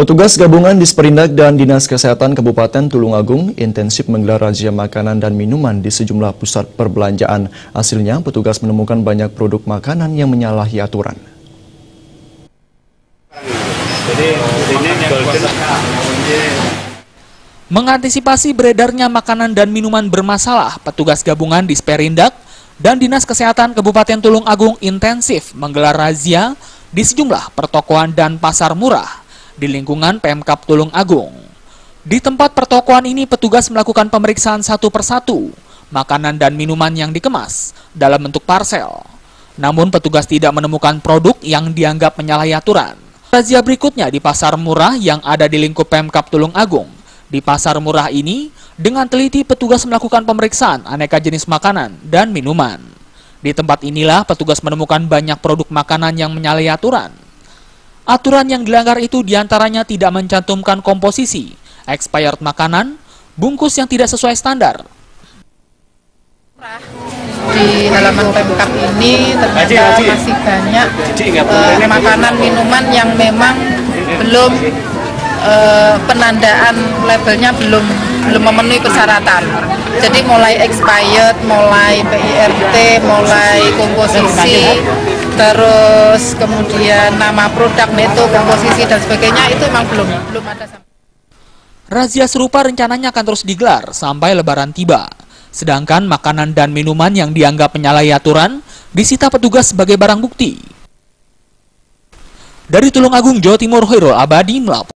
Petugas gabungan Disperindak dan Dinas Kesehatan Kabupaten Tulungagung intensif menggelar razia makanan dan minuman di sejumlah pusat perbelanjaan. Hasilnya, petugas menemukan banyak produk makanan yang menyalahi aturan. Mengantisipasi beredarnya makanan dan minuman bermasalah, petugas gabungan Disperindak dan Dinas Kesehatan Kabupaten Tulungagung intensif menggelar razia di sejumlah pertokoan dan pasar murah di lingkungan Pemkab Tulungagung. Di tempat pertokoan ini petugas melakukan pemeriksaan satu persatu makanan dan minuman yang dikemas dalam bentuk parsel. Namun petugas tidak menemukan produk yang dianggap menyalahi aturan. Razia berikutnya di pasar murah yang ada di lingkup Pemkab Tulungagung. Di pasar murah ini, dengan teliti petugas melakukan pemeriksaan aneka jenis makanan dan minuman. Di tempat inilah petugas menemukan banyak produk makanan yang menyalahi aturan. Aturan yang dilanggar itu diantaranya tidak mencantumkan komposisi, expired makanan, bungkus yang tidak sesuai standar. Di halaman Pemkab ini ternyata masih banyak makanan minuman yang memang belum penandaan labelnya belum memenuhi persyaratan. Jadi mulai expired, mulai PIRT, mulai komposisi, terus kemudian nama produk, neto, komposisi dan sebagainya itu memang belum ada. Razia serupa rencananya akan terus digelar sampai Lebaran tiba. Sedangkan makanan dan minuman yang dianggap menyalahi aturan disita petugas sebagai barang bukti. Dari Tulungagung, Jawa Timur, Hoirul Abadi melaporkan.